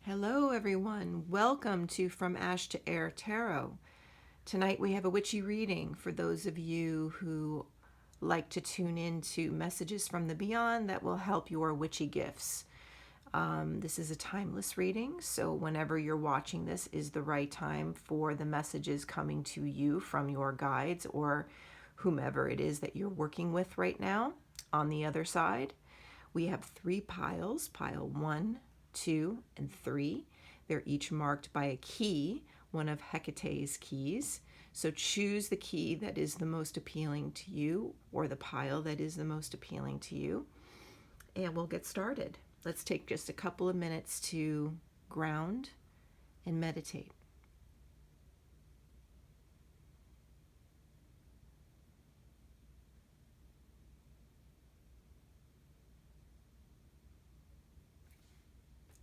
Hello everyone, welcome to From Ash to Air Tarot. Tonight we have a witchy reading for those of you who like to tune into messages from the beyond that will help your witchy gifts. This is a timeless reading, so whenever you're watching this is the right time for the messages coming to you from your guides or whomever it is that you're working with right now. On the other side, we have three piles, pile 1, 2, and 3. They're each marked by a key, one of Hecate's keys. So choose the key that is the most appealing to you, or the pile that is the most appealing to you, and we'll get started. Let's take just a couple of minutes to ground and meditate.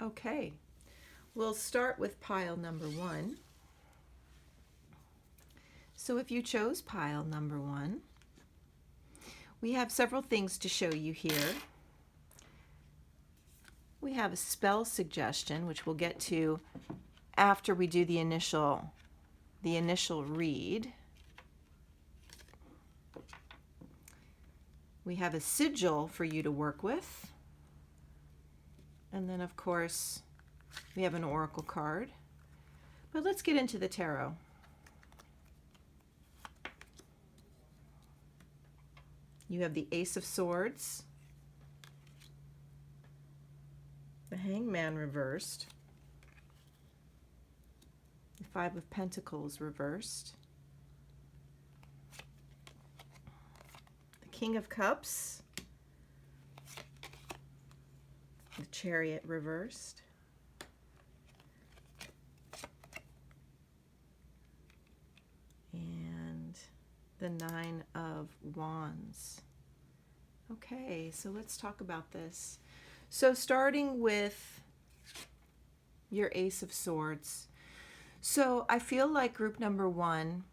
Okay, we'll start with pile number 1. So if you chose pile number 1, we have several things to show you here. We have a spell suggestion, which we'll get to after we do the initial read. We have a sigil for you to work with. And then, of course, we have an oracle card. But let's get into the tarot. You have the Ace of Swords, the Hangman reversed, the Five of Pentacles reversed, the King of Cups, the Chariot reversed, and the Nine of Wands. Okay, so let's talk about this. So starting with your Ace of Swords. So I feel like group number 1,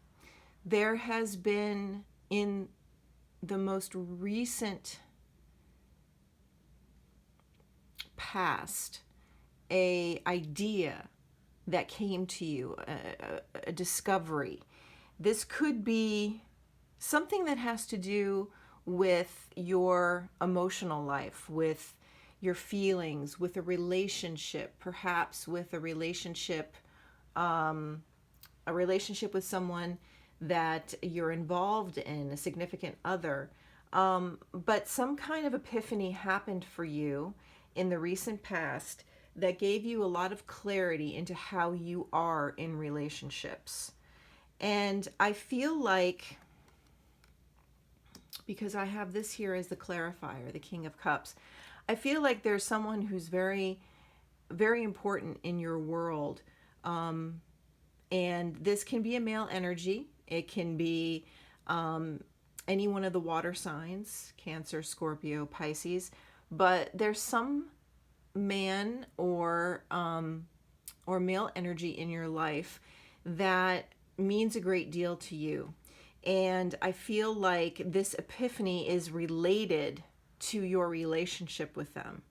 there has been in the most recent past a idea that came to you, a discovery. This could be something that has to do with your emotional life, with your feelings, with a relationship, perhaps with a relationship with someone that you're involved in, a significant other. But some kind of epiphany happened for you in the recent past that gave you a lot of clarity into how you are in relationships. And I feel like, because I have this here as the clarifier, the King of Cups, I feel like there's someone who's very, very important in your world. And this can be a male energy. It can be any one of the water signs, Cancer, Scorpio, Pisces. But there's some man or male energy in your life that means a great deal to you. And I feel like this epiphany is related to your relationship with them.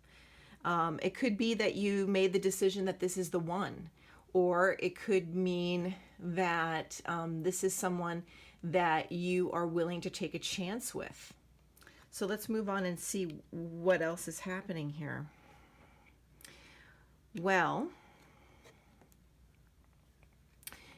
It could be that you made the decision that this is the one, or it could mean that this is someone that you are willing to take a chance with. So let's move on and see what else is happening here. Well,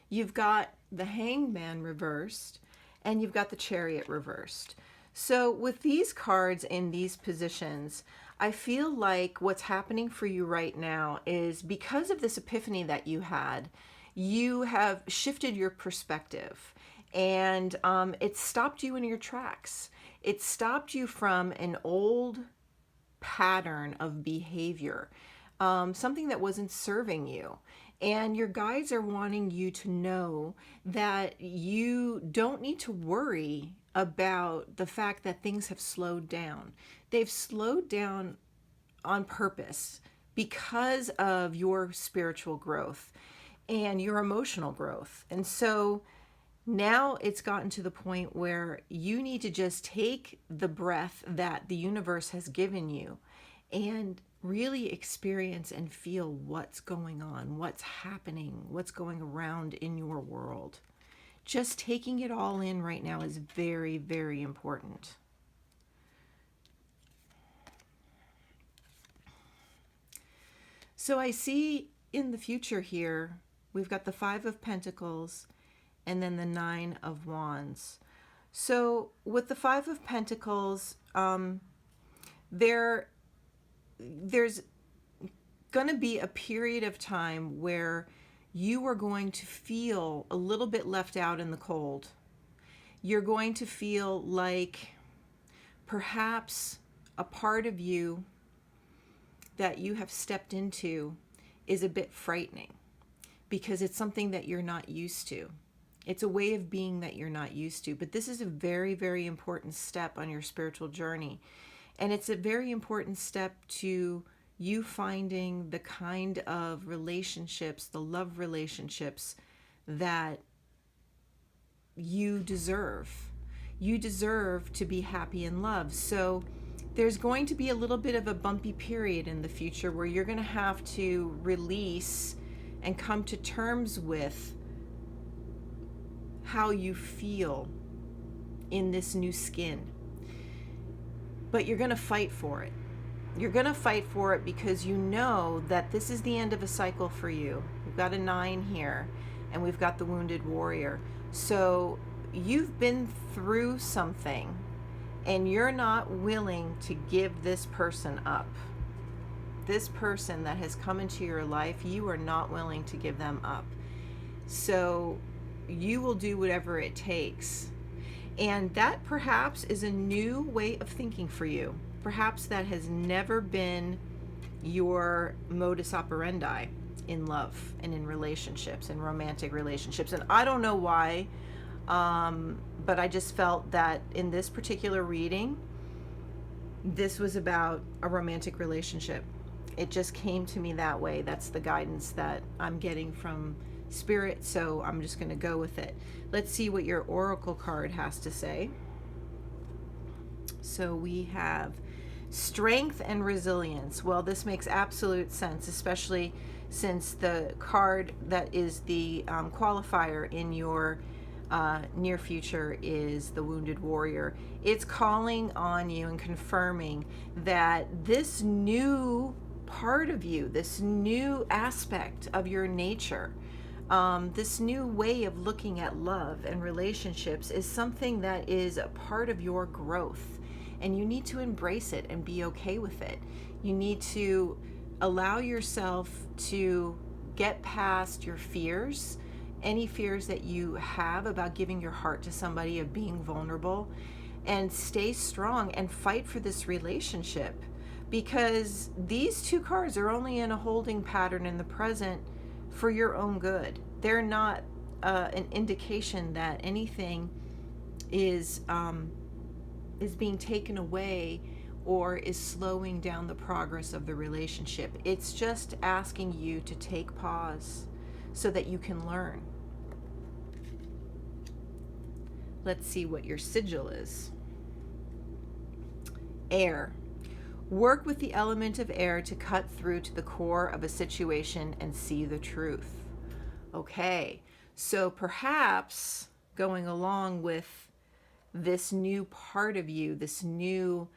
you've got the Hangman reversed, and you've got the Chariot reversed. So with these cards in these positions, I feel like what's happening for you right now is because of this epiphany that you had, you have shifted your perspective, and it stopped you in your tracks. It stopped you from an old pattern of behavior, something that wasn't serving you. And your guides are wanting you to know that you don't need to worry about the fact that things have slowed down. They've slowed down on purpose because of your spiritual growth and your emotional growth. And so now it's gotten to the point where you need to just take the breath that the universe has given you and really experience and feel what's going on, what's happening, what's going around in your world. Just taking it all in right now is very, very important. So I see in the future here, we've got the Five of Pentacles and then the Nine of Wands. So with the Five of Pentacles, there's going to be a period of time where you are going to feel a little bit left out in the cold. You're going to feel like perhaps a part of you that you have stepped into is a bit frightening because it's something that you're not used to. It's a way of being that you're not used to. But this is a very, very important step on your spiritual journey. And it's a very important step to you finding the kind of relationships, the love relationships that you deserve. You deserve to be happy in love. So there's going to be a little bit of a bumpy period in the future where you're going to have to release and come to terms with how you feel in this new skin. But you're going to fight for it. You're going to fight for it because you know that this is the end of a cycle for you. We've got a 9 here, and we've got the Wounded Warrior. So you've been through something, and you're not willing to give this person up. This person that has come into your life, you are not willing to give them up. So you will do whatever it takes. And that perhaps is a new way of thinking for you. Perhaps that has never been your modus operandi in love and in relationships and romantic relationships. And I don't know why, but I just felt that in this particular reading, this was about a romantic relationship. It just came to me that way. That's the guidance that I'm getting from Spirit, so I'm just going to go with it. Let's see what your oracle card has to say. So we have strength and resilience. Well, this makes absolute sense, especially since the card that is the qualifier in your near future is the Wounded Warrior. It's calling on you and confirming that this new part of you, this new aspect of your nature, this new way of looking at love and relationships is something that is a part of your growth, and you need to embrace it and be okay with it. You need to allow yourself to get past your fears, any fears that you have about giving your heart to somebody, of being vulnerable, and stay strong and fight for this relationship, because these two cards are only in a holding pattern in the present for your own good. They're not an indication that anything is being taken away or is slowing down the progress of the relationship. It's just asking you to take pause so that you can learn. Let's see what your sigil is. Air. Work with the element of air to cut through to the core of a situation and see the truth. Okay, so perhaps going along with this new part of you, this new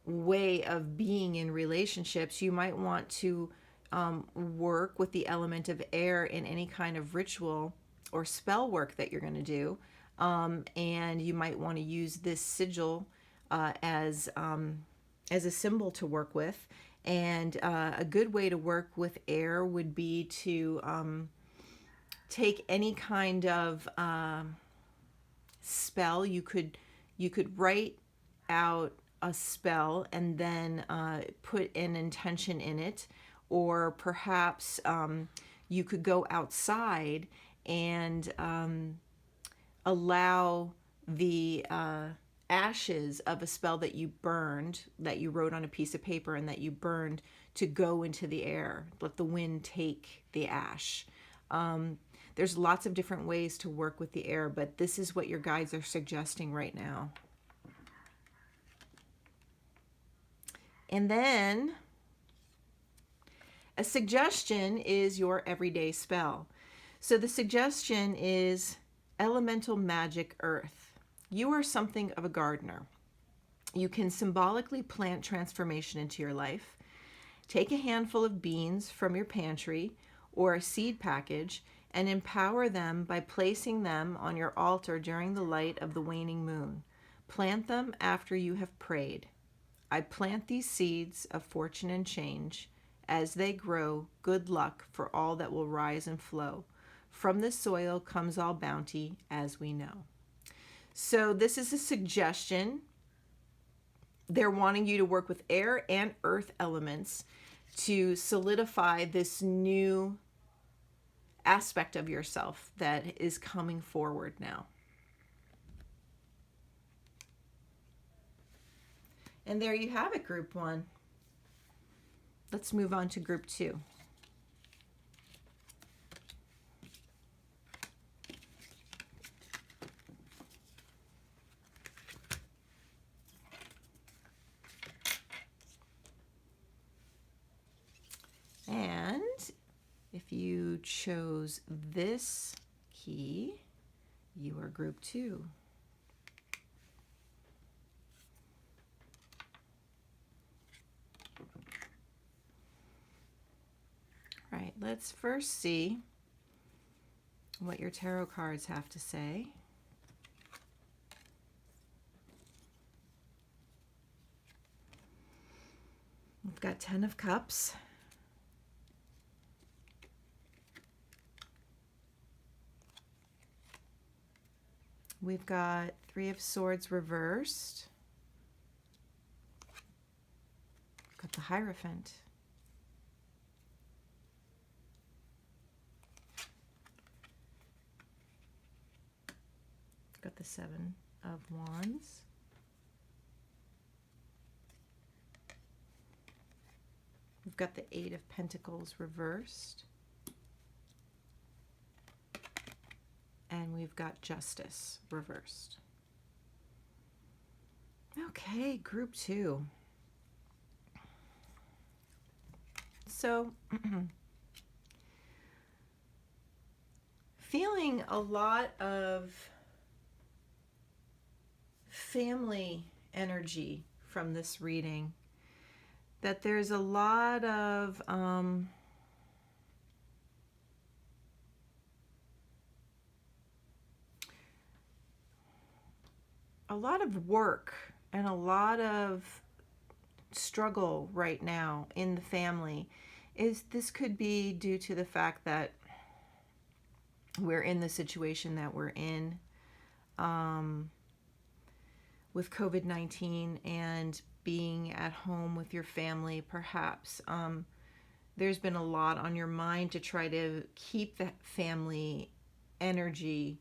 way of being in relationships, you might want to work with the element of air in any kind of ritual or spell work that you're going to do. And you might want to use this sigil as a symbol to work with. And a good way to work with air would be to take any kind of spell. You could write out a spell and then put an intention in it, or perhaps you could go outside and allow the ashes of a spell that you burned, that you wrote on a piece of paper and that you burned, to go into the air. Let the wind take the ash. There's lots of different ways to work with the air, but this is what your guides are suggesting right now. And then A suggestion is your everyday spell. So the suggestion is Elemental Magic Earth. You are something of a gardener. You can symbolically plant transformation into your life. Take a handful of beans from your pantry or a seed package and empower them by placing them on your altar during the light of the waning moon. Plant them after you have prayed. I plant these seeds of fortune and change. As they grow, good luck for all that will rise and flow. From the soil comes all bounty, as we know. So this is a suggestion. They're wanting you to work with air and earth elements to solidify this new aspect of yourself that is coming forward now. And there you have it, group 1. Let's move on to group 2. And if you chose this key, you are group 2. All right, let's first see what your tarot cards have to say. We've got 10 of Cups. We've got 3 of Swords reversed. Got the Hierophant. Got the 7 of Wands. We've got the 8 of Pentacles reversed. And we've got Justice reversed. Okay, group 2. So, feeling a lot of family energy from this reading. That there's a lot of work and a lot of struggle right now in the family. This could be due to the fact that we're in the situation that we're in with COVID-19 and being at home with your family, perhaps. There's been a lot on your mind to try to keep that family energy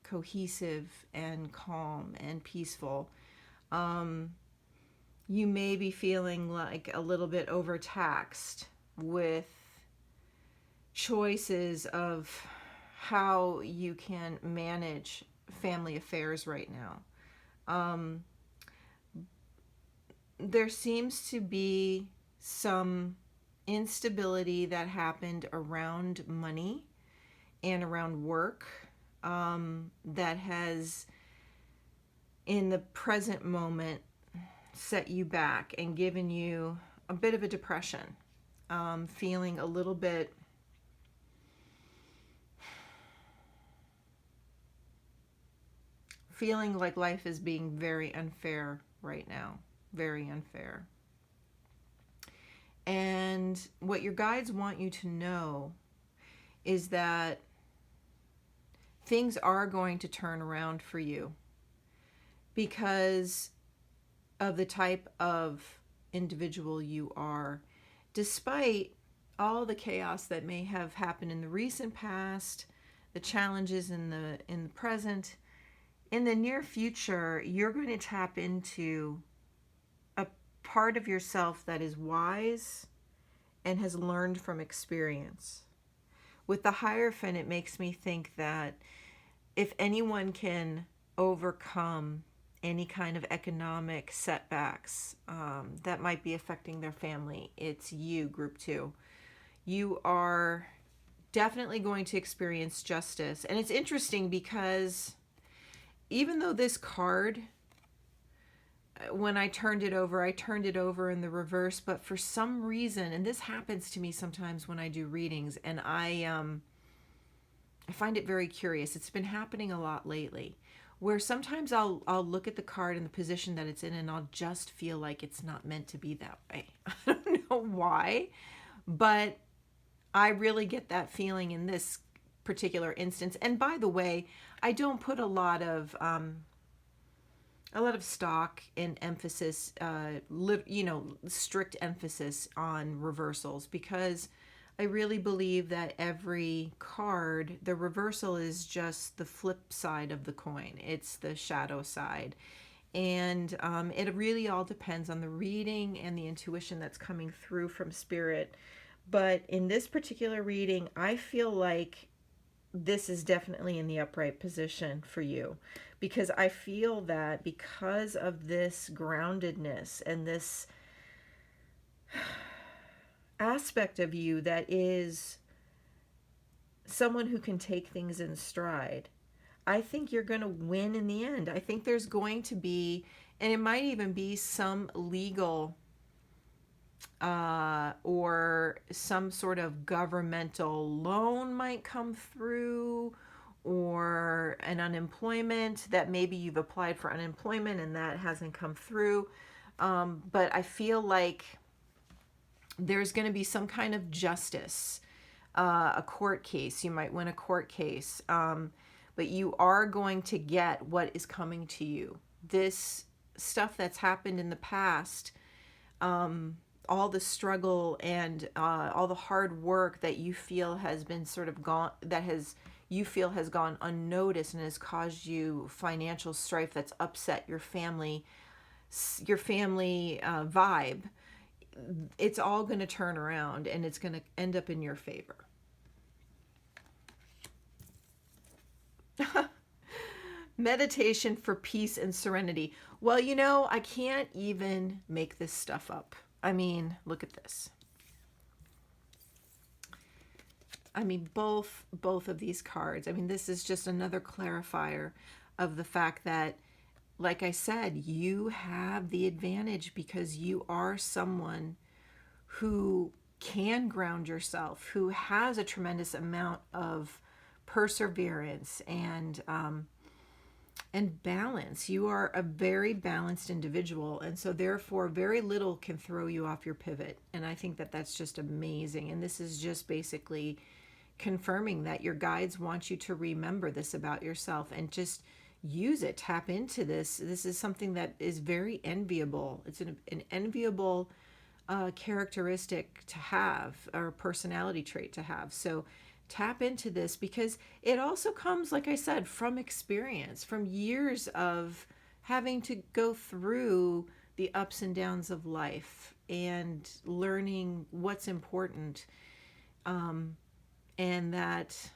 cohesive and calm and peaceful. You may be feeling like a little bit overtaxed with choices of how you can manage family affairs right now. There seems to be some instability that happened around money and around work that has, in the present moment, set you back and given you a bit of a depression, feeling a little bit feeling like life is being very unfair right now, very unfair. And what your guides want you to know is that things are going to turn around for you because of the type of individual you are. Despite all the chaos that may have happened in the recent past, the challenges in the present, in the near future, you're going to tap into a part of yourself that is wise and has learned from experience. With the Hierophant, it makes me think that if anyone can overcome any kind of economic setbacks that might be affecting their family, it's you, group 2. You are definitely going to experience justice. And it's interesting because even though this card, when I turned it over in the reverse, but for some reason, and this happens to me sometimes when I do readings, and I find it very curious. It's been happening a lot lately, where sometimes I'll look at the card and the position that it's in, and I'll just feel like it's not meant to be that way. I don't know why, but I really get that feeling in this particular instance. And by the way, I don't put a lot of stock and emphasis, strict emphasis on reversals, because I really believe that every card, the reversal is just the flip side of the coin. It's the shadow side. And it really all depends on the reading and the intuition that's coming through from spirit. But in this particular reading, I feel like this is definitely in the upright position for you, because I feel that because of this groundedness and this aspect of you that is someone who can take things in stride, I think you're going to win in the end. I think there's going to be, and it might even be some legal or some sort of governmental loan might come through, or an unemployment that maybe you've applied for unemployment and that hasn't come through. But I feel like there's going to be some kind of justice, a court case. You might win a court case, but you are going to get what is coming to you. This stuff that's happened in the past, all the struggle and all the hard work that you feel has been sort of gone, you feel has gone unnoticed and has caused you financial strife that's upset your family vibe. It's all going to turn around and it's going to end up in your favor. Meditation for peace and serenity. Well, I can't even make this stuff up. I mean, look at this. I mean, both of these cards. I mean, this is just another clarifier of the fact that, like I said, you have the advantage because you are someone who can ground yourself, who has a tremendous amount of perseverance and balance. You are a very balanced individual, and so therefore very little can throw you off your pivot. And I think that that's just amazing. And this is just basically confirming that your guides want you to remember this about yourself and just use it. Tap into this. This is something that is very enviable. It's an enviable characteristic to have, or personality trait to have. So tap into this, because it also comes, like I said, from experience, from years of having to go through the ups and downs of life and learning what's important, and that,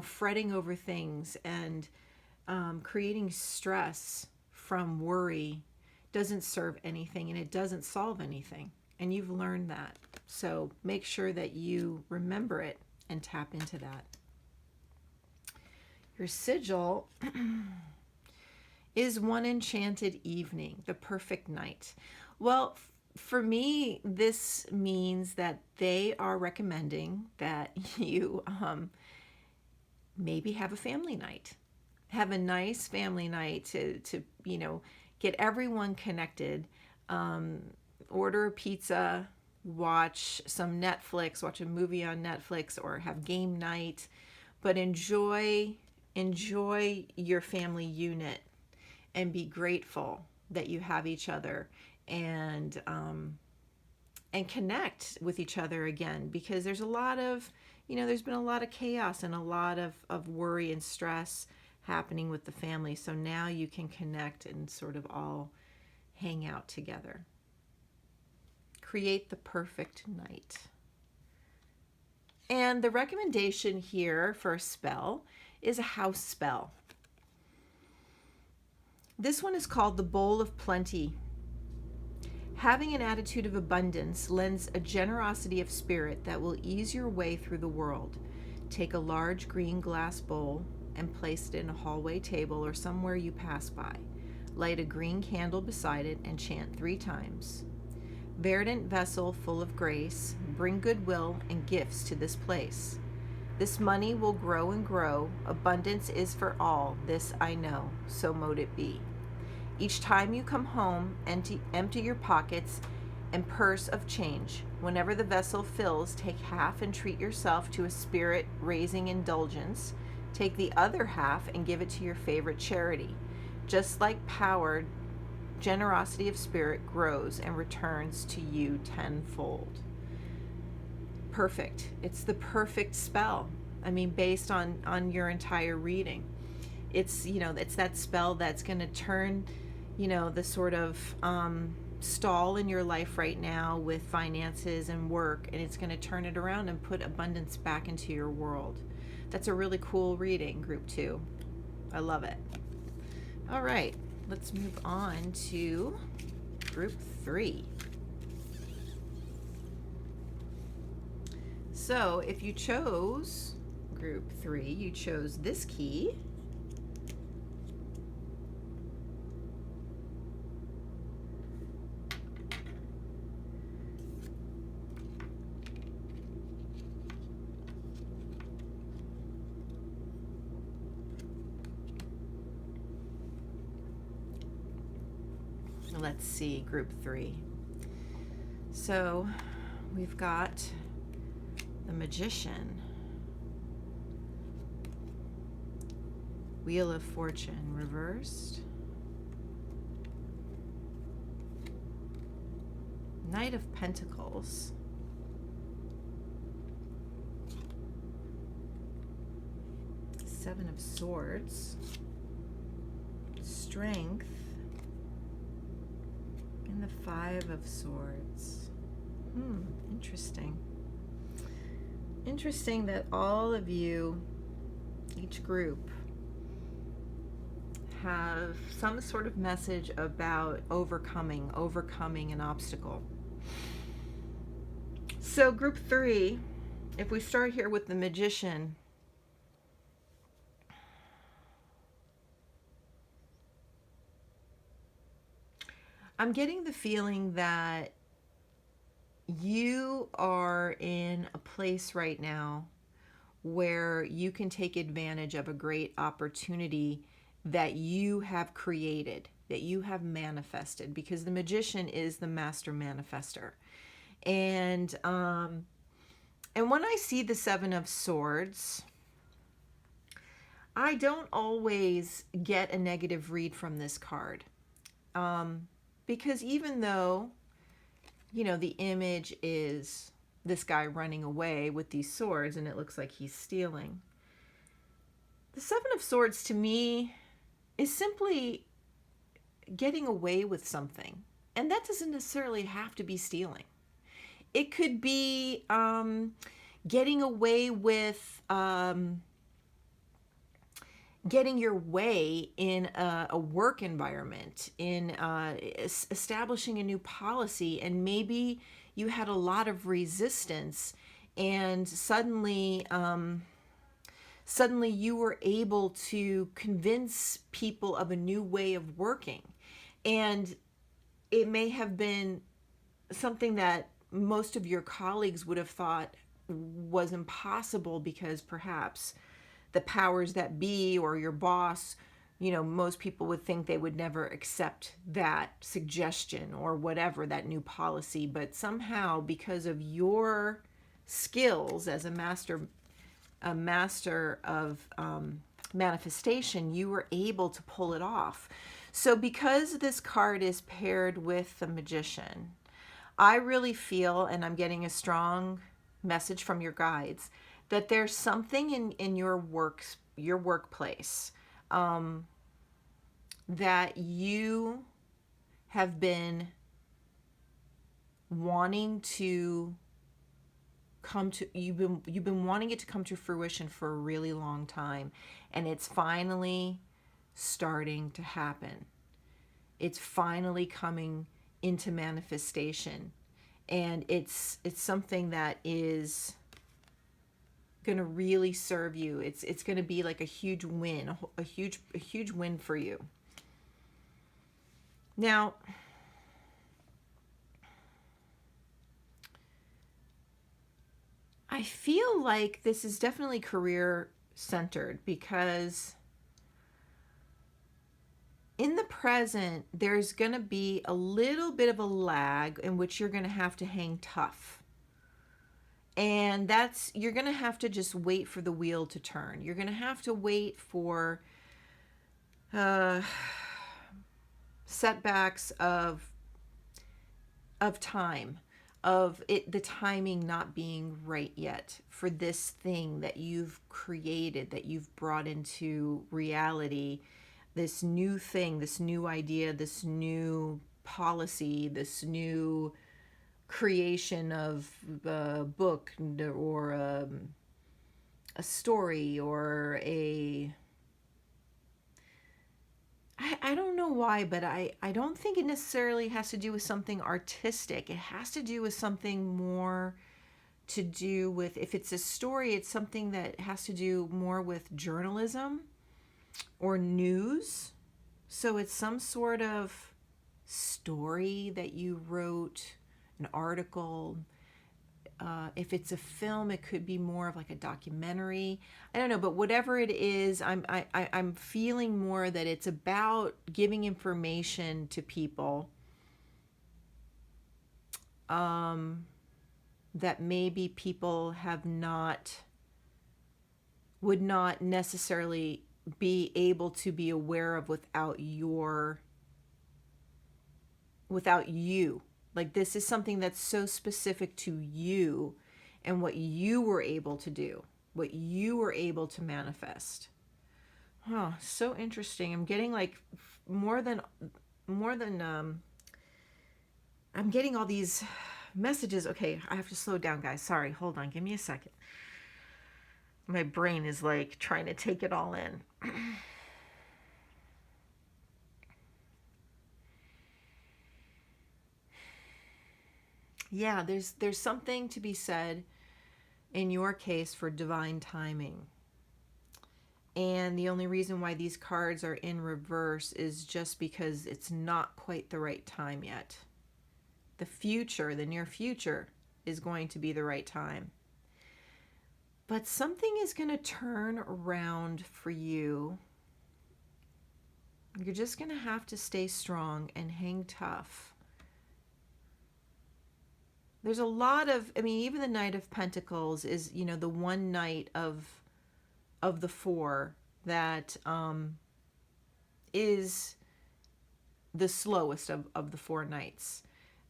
fretting over things and creating stress from worry doesn't serve anything, and it doesn't solve anything. And you've learned that. So make sure that you remember it and tap into that. Your sigil is one enchanted evening, the perfect night. Well, for me, this means that they are recommending that you maybe have a family night. Have a nice family night to get everyone connected. Order a pizza, watch some Netflix, watch a movie on Netflix, or have game night. But enjoy your family unit and be grateful that you have each other, and connect with each other again, because there's a lot of, there's been a lot of chaos and a lot of worry and stress happening with the family. So now you can connect and sort of all hang out together. Create the perfect night. And the recommendation here for a spell is a house spell. This one is called the Bowl of Plenty. Having an attitude of abundance lends a generosity of spirit that will ease your way through the world. Take a large green glass bowl and place it in a hallway table or somewhere you pass by. Light a green candle beside it and chant 3 times. Verdant vessel full of grace, bring goodwill and gifts to this place. This money will grow and grow. Abundance is for all. This I know. So mote it be. Each time you come home, empty your pockets and purse of change. Whenever the vessel fills, take half and treat yourself to a spirit-raising indulgence. Take the other half and give it to your favorite charity. Just like power, generosity of spirit grows and returns to you tenfold. Perfect. It's the perfect spell. I mean, based on your entire reading. It's, it's that spell that's going to turn, the sort of stall in your life right now with finances and work, and it's going to turn it around and put abundance back into your world. That's a really cool reading, Group 2. I love it. All right, let's move on to Group 3. So if you chose Group 3, you chose this key. Let's see, Group 3. So we've got the Magician, Wheel of Fortune reversed, Knight of Pentacles, Seven of Swords, Strength, and the Five of Swords. Interesting. Interesting that all of you, each group, have some sort of message about overcoming an obstacle. So Group 3, if we start here with the Magician, I'm getting the feeling that you are in a place right now where you can take advantage of a great opportunity that you have created, that you have manifested, because the Magician is the master manifester. And when I see the Seven of Swords, I don't always get a negative read from this card. Because even though, the image is this guy running away with these swords and it looks like he's stealing, the Seven of Swords to me is simply getting away with something. And that doesn't necessarily have to be stealing. It could be getting away with getting your way in a work environment, in establishing a new policy, and maybe you had a lot of resistance, and suddenly you were able to convince people of a new way of working. And it may have been something that most of your colleagues would have thought was impossible because perhaps the powers that be or your boss, most people would think they would never accept that suggestion or whatever, that new policy. But somehow, because of your skills as a master of manifestation, you were able to pull it off. So because this card is paired with the Magician, I really feel, and I'm getting a strong message from your guides, that there's something in your workplace that you have been wanting to come to, you've been wanting it to come to fruition for a really long time, and it's finally starting to happen. It's finally coming into manifestation. And it's something that is going to really serve you. It's going to be like a huge win, a huge win for you. Now, I feel like this is definitely career centered, because in the present, there's going to be a little bit of a lag in which you're going to have to hang tough. And you're going to have to just wait for the wheel to turn. You're going to have to wait for setbacks of time, of it, the timing not being right yet for this thing that you've created, that you've brought into reality, this new thing, this new idea, this new policy, this new creation of a book or a story or I don't know why, but I don't think it necessarily has to do with something artistic. It has to do with something more to do with, if it's a story, it's something that has to do more with journalism or news. So it's some sort of story that you wrote, an article. If it's a film, it could be more of like a documentary. I don't know, but whatever it is, I'm feeling more that it's about giving information to people that maybe people would not necessarily be able to be aware of without you. Like, this is something that's so specific to you and what you were able to do, what you were able to manifest. Oh, so interesting. I'm getting like more than I'm getting all these messages. Okay, I have to slow down, guys. Sorry, hold on. Give me a second. My brain is like trying to take it all in. Yeah, there's something to be said in your case for divine timing. And the only reason why these cards are in reverse is just because it's not quite the right time yet. The future, the near future, is going to be the right time. But something is going to turn around for you. You're just going to have to stay strong and hang tough. There's a lot of, even the Knight of Pentacles is, the one knight of the four that is the slowest of the four knights.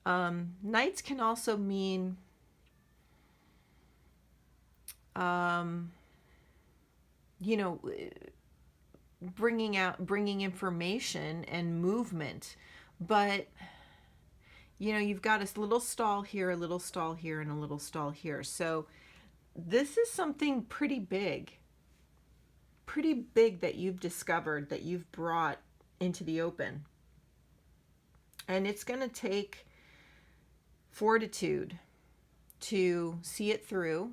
Knights can also mean bringing information and movement, but you've got a little stall here, a little stall here, and a little stall here. So this is something pretty big that you've discovered, that you've brought into the open. And it's going to take fortitude to see it through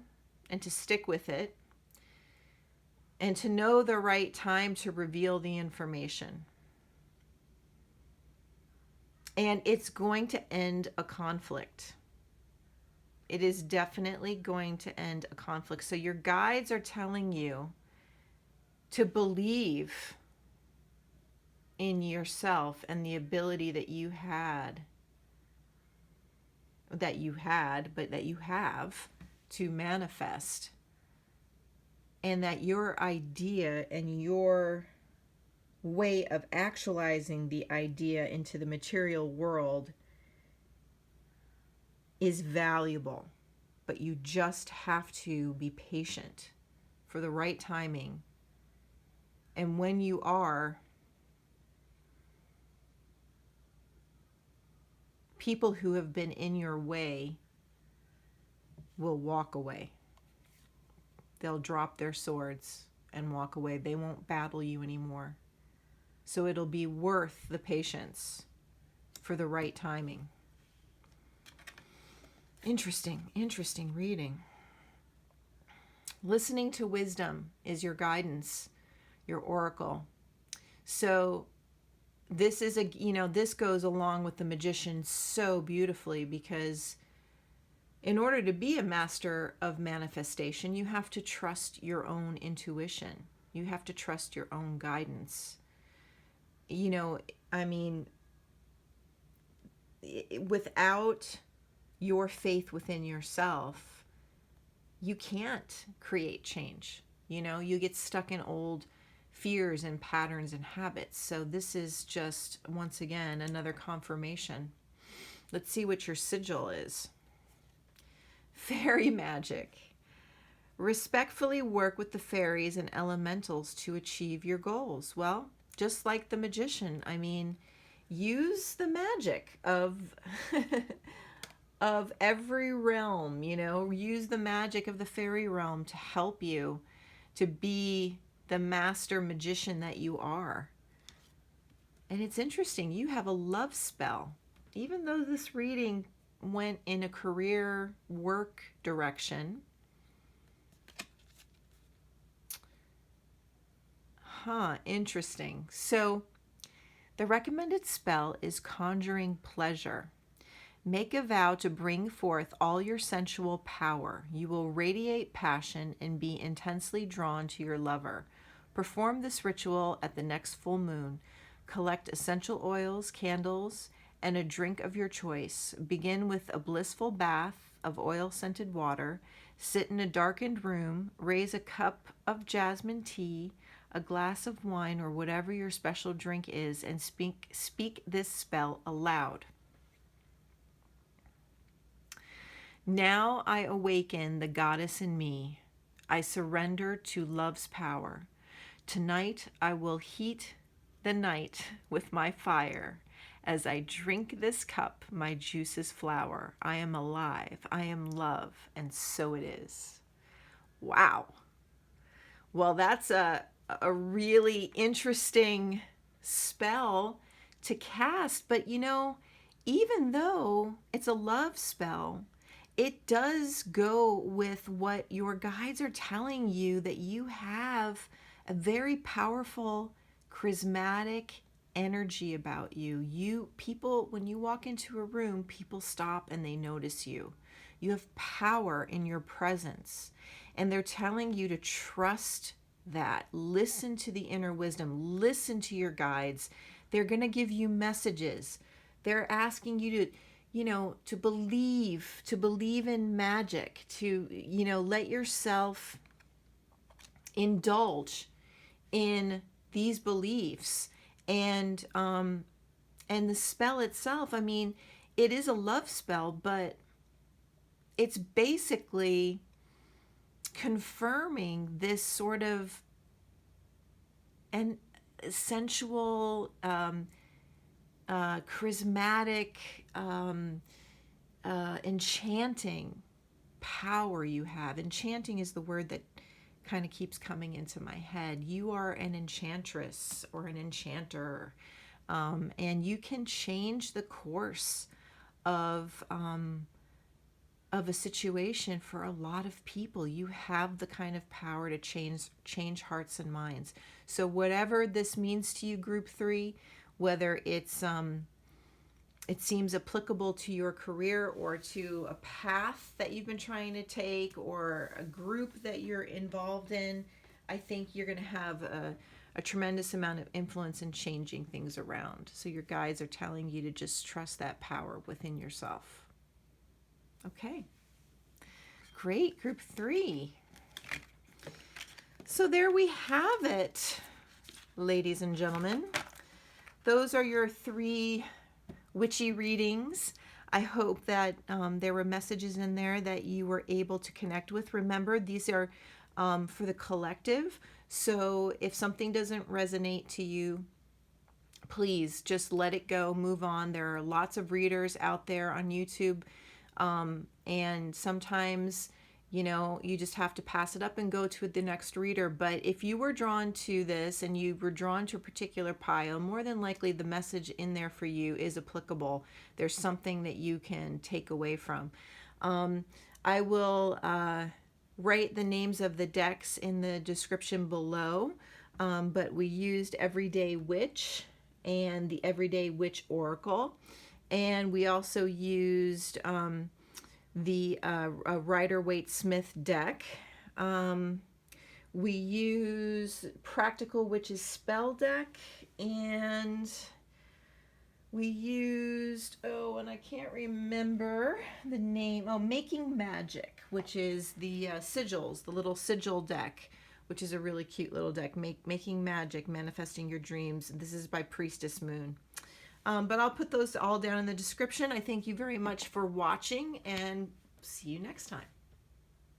and to stick with it and to know the right time to reveal the information. And it's going to end a conflict. It is definitely going to end a conflict. So your guides are telling you to believe in yourself and the ability that you have to manifest. And that your idea and your way of actualizing the idea into the material world is valuable, but you just have to be patient for the right timing. And when you are, people who have been in your way will walk away. They'll drop their swords and walk away. They won't battle you anymore. So it'll be worth the patience for the right timing. Interesting reading. Listening to wisdom is your guidance, your oracle. So this is this goes along with the Magician so beautifully, because in order to be a master of manifestation, you have to trust your own intuition. You have to trust your own guidance. Without your faith within yourself, you can't create change. You get stuck in old fears and patterns and habits. So this is just, once again, another confirmation. Let's see what your sigil is. Fairy magic. Respectfully work with the fairies and elementals to achieve your goals. Well, just like the Magician, use the magic of of every realm, use the magic of the fairy realm to help you to be the master magician that you are. And it's interesting, you have a love spell. Even though this reading went in a career work direction, interesting. So the recommended spell is Conjuring Pleasure. Make a vow to bring forth all your sensual power. You will radiate passion and be intensely drawn to your lover. Perform this ritual at the next full moon. Collect essential oils, candles, and a drink of your choice. Begin with a blissful bath of oil-scented water. Sit in a darkened room. Raise a cup of jasmine tea, a glass of wine, or whatever your special drink is, and speak this spell aloud. Now I awaken the goddess in me. I surrender to love's power. Tonight I will heat the night with my fire. As I drink this cup, my juices flower. I am alive, I am love, and so it is. Wow. Well, that's a really interesting spell to cast. But even though it's a love spell, it does go with what your guides are telling you, that you have a very powerful, charismatic energy about you. People, when you walk into a room, people stop and they notice you. You have power in your presence, and they're telling you to trust that. Listen to the inner wisdom. Listen to your guides. They're going to give you messages. They're asking you to believe in magic, to, let yourself indulge in these beliefs. And the spell itself, it is a love spell, but it's basically confirming this sort of sensual, charismatic, enchanting power you have. Enchanting is the word that kind of keeps coming into my head. You are an enchantress or an enchanter, and you can change the course of a situation for a lot of people. You have the kind of power to change hearts and minds. So whatever this means to you, group 3, whether it's it seems applicable to your career or to a path that you've been trying to take or a group that you're involved in, I think you're going to have a tremendous amount of influence in changing things around. So your guides are telling you to just trust that power within yourself. Okay. Great, group 3. So there we have it, ladies and gentlemen. Those are your 3 witchy readings. I hope that there were messages in there that you were able to connect with. Remember, these are for the collective. So if something doesn't resonate to you, please just let it go, move on. There are lots of readers out there on YouTube. And sometimes, you know, you just have to pass it up and go to the next reader. But if you were drawn to this and you were drawn to a particular pile, more than likely the message in there for you is applicable. There's something that you can take away from. I will write the names of the decks in the description below, but we used Everyday Witch and the Everyday Witch Oracle, and we also used the Rider-Waite Smith deck. We use Practical Witch's Spell Deck, and we used, oh, and I can't remember the name, oh, Making Magic, which is the sigils, the little sigil deck, which is a really cute little deck, Making Magic, Manifesting Your Dreams. This is by Priestess Moon. But I'll put those all down in the description. I thank you very much for watching, and see you next time.